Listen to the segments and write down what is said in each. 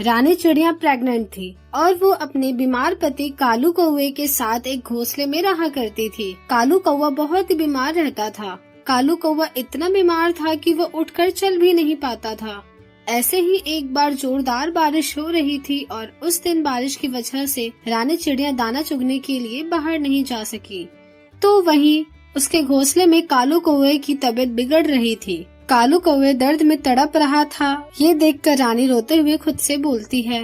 रानी चिड़िया प्रेग्नेंट थी और वो अपने बीमार पति कालू कौवे के साथ एक घोंसले में रहा करती थी। कालू कौवा बहुत ही बीमार रहता था। कालू कौवा इतना बीमार था कि वो उठकर चल भी नहीं पाता था। ऐसे ही एक बार जोरदार बारिश हो रही थी और उस दिन बारिश की वजह से रानी चिड़िया दाना चुगने के लिए बाहर नहीं जा सकी। तो वहीं उसके घोंसले में कालू कौवे की तबीयत बिगड़ रही थी। कालू कौवे दर्द में तड़प रहा था। ये देखकर रानी रोते हुए खुद से बोलती है,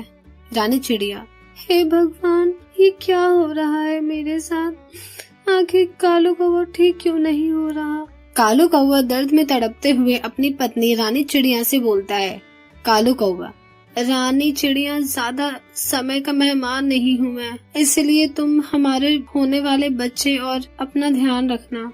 रानी चिड़िया, हे भगवान, ये क्या हो रहा है मेरे साथ? आखिर कालू कौवा ठीक क्यों नहीं हो रहा? कालू कौवा दर्द में तड़पते हुए अपनी पत्नी रानी चिड़िया से बोलता है, कालू कौवा, रानी चिड़िया, ज्यादा समय का मेहमान नहीं हूँ मैं, इसलिए तुम हमारे होने वाले बच्चे और अपना ध्यान रखना।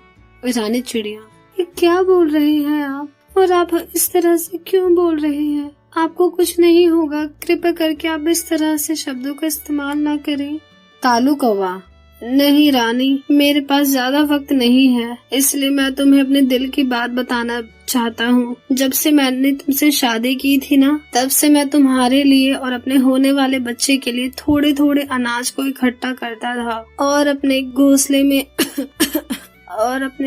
रानी चिड़िया, ये क्या बोल रहे हैं आप? और आप इस तरह से क्यों बोल रहे हैं? आपको कुछ नहीं होगा, कृपया करके आप इस तरह से शब्दों का इस्तेमाल ना करें। कालू कौवा, नहीं रानी, मेरे पास ज्यादा वक्त नहीं है, इसलिए मैं तुम्हें अपने दिल की बात बताना चाहता हूँ। जब से मैंने तुमसे शादी की थी ना, तब से मैं तुम्हारे लिए और अपने होने वाले बच्चे के लिए थोड़े थोड़े अनाज को इकट्ठा करता था और अपने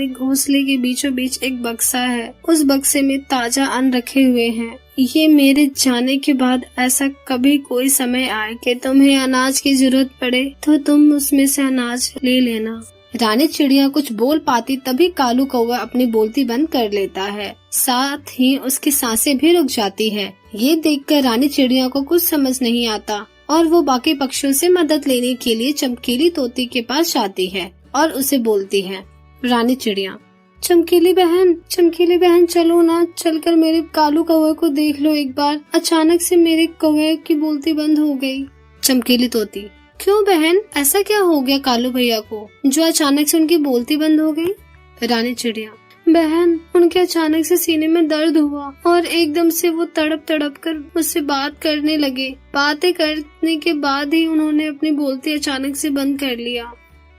घोंसले के बीचों बीच एक बक्सा है। उस बक्से में ताजा अन्न रखे हुए हैं। ये मेरे जाने के बाद ऐसा कभी कोई समय आए कि तुम्हें अनाज की जरूरत पड़े तो तुम उसमें से अनाज ले लेना। रानी चिड़िया कुछ बोल पाती तभी कालू कौवा अपनी बोलती बंद कर लेता है। साथ ही उसकी सांसें भी रुक जाती है। ये देखकर रानी चिड़िया को कुछ समझ नहीं आता और वो बाकी पक्षियों से मदद लेने के लिए चमकीली तोती के पास जाती है और उसे बोलती है, रानी चिड़िया, चमकीली बहन, चलो ना, चलकर मेरे कालू कौवे को देख लो एक बार। अचानक से मेरे कौवे की बोलती बंद हो गई। चमकीली तोती, क्यों बहन, ऐसा क्या हो गया कालू भैया को जो अचानक से उनकी बोलती बंद हो गई? रानी चिड़िया, बहन, उनके अचानक से सीने में दर्द हुआ और एकदम से वो तड़प कर मुझसे बात करने लगे। बातें करने के बाद ही उन्होंने अपनी बोलती अचानक से बंद कर लिया।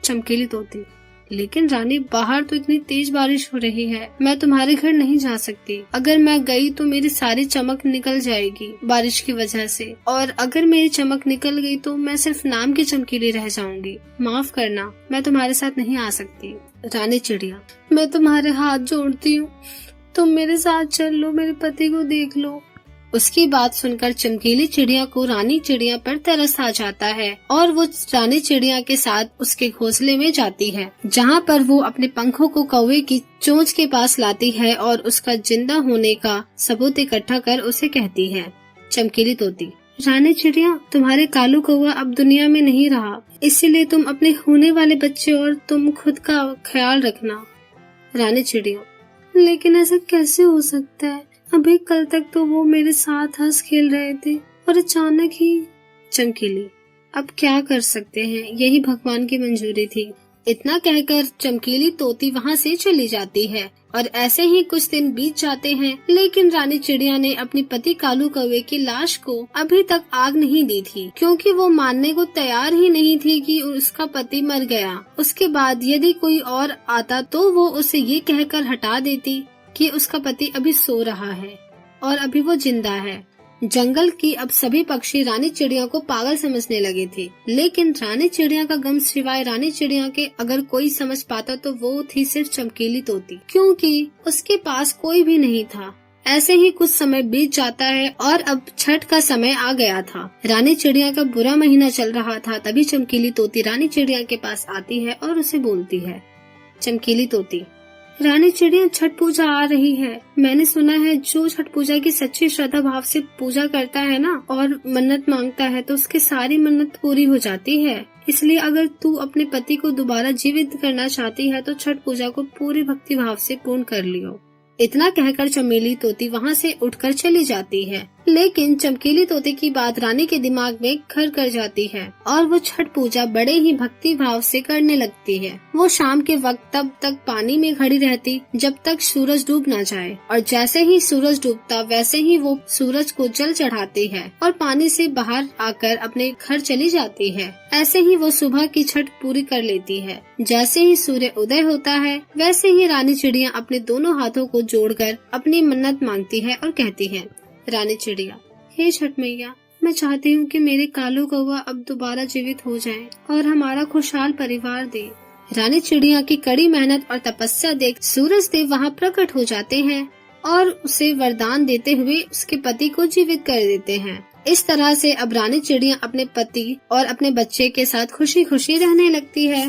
चमकीली तोती, लेकिन रानी, बाहर तो इतनी तेज बारिश हो रही है, मैं तुम्हारे घर नहीं जा सकती। अगर मैं गई तो मेरी सारी चमक निकल जाएगी बारिश की वजह से, और अगर मेरी चमक निकल गई तो मैं सिर्फ नाम की चमकीली रह जाऊंगी। माफ करना, मैं तुम्हारे साथ नहीं आ सकती। रानी चिड़िया, मैं तुम्हारे हाथ जोड़ती हूँ, तुम मेरे साथ चल लो, मेरे पति को देख लो। उसकी बात सुनकर चमकीली चिड़िया को रानी चिड़िया पर तरस आ जाता है और वो रानी चिड़िया के साथ उसके घोंसले में जाती है, जहाँ पर वो अपने पंखों को कौवे की चोंच के पास लाती है और उसका जिंदा होने का सबूत इकट्ठा कर उसे कहती है, चमकीली तोती, रानी चिड़िया, तुम्हारे कालू कौवा अब दुनिया में नहीं रहा, इसीलिए तुम अपने होने वाले बच्चे और तुम खुद का ख्याल रखना। रानी चिड़िया, लेकिन ऐसा कैसे हो सकता है? अभी कल तक तो वो मेरे साथ हंस खेल रहे थे और अचानक ही। चमकीली, अब क्या कर सकते हैं, यही भगवान की मंजूरी थी। इतना कहकर चमकीली तोती वहाँ से चली जाती है और ऐसे ही कुछ दिन बीत जाते हैं, लेकिन रानी चिड़िया ने अपने पति कालू कौवे की लाश को अभी तक आग नहीं दी थी, क्योंकि वो मानने को तैयार ही नहीं थी कि उसका पति मर गया। उसके बाद यदि कोई और आता तो वो उसे ये कहकर हटा देती कि उसका पति अभी सो रहा है और अभी वो जिंदा है। जंगल की अब सभी पक्षी रानी चिड़िया को पागल समझने लगे थे, लेकिन रानी चिड़िया का गम सिवाय रानी चिड़िया के अगर कोई समझ पाता तो वो थी सिर्फ चमकीली तोती, क्योंकि उसके पास कोई भी नहीं था। ऐसे ही कुछ समय बीत जाता है और अब छठ का समय आ गया था। रानी चिड़िया का बुरा महीना चल रहा था। तभी चमकीली तोती रानी चिड़िया के पास आती है और उसे बोलती है, चमकीली तोती, रानी चिड़िया, छठ पूजा आ रही है। मैंने सुना है जो छठ पूजा की सच्ची श्रद्धा भाव से पूजा करता है ना और मन्नत मांगता है तो उसकी सारी मन्नत पूरी हो जाती है। इसलिए अगर तू अपने पति को दोबारा जीवित करना चाहती है तो छठ पूजा को पूरी भक्ति भाव से पूर्ण कर लियो। इतना कहकर चमेली तोती वहाँ से उठकर चली जाती है, लेकिन चमकीली तोती की बात रानी के दिमाग में घर कर जाती है और वो छठ पूजा बड़े ही भक्ति भाव से करने लगती है। वो शाम के वक्त तब तक पानी में खड़ी रहती जब तक सूरज डूब ना जाए, और जैसे ही सूरज डूबता वैसे ही वो सूरज को जल चढ़ाती है और पानी से बाहर आकर अपने घर चली जाती है। ऐसे ही वो सुबह की छठ पूरी कर लेती है। जैसे ही सूर्य उदय होता है वैसे ही रानी चिड़िया अपने दोनों हाथों को जोड़कर अपनी मन्नत मांगती है और कहती है, रानी चिड़िया, हे छठ मैया, मैं चाहती हूँ कि मेरे कालू कौवा अब दोबारा जीवित हो जाए और हमारा खुशहाल परिवार दे। रानी चिड़िया की कड़ी मेहनत और तपस्या देख सूरज देव वहाँ प्रकट हो जाते हैं और उसे वरदान देते हुए उसके पति को जीवित कर देते हैं। इस तरह से अब रानी चिड़िया अपने पति और अपने बच्चे के साथ खुशी खुशी रहने लगती है।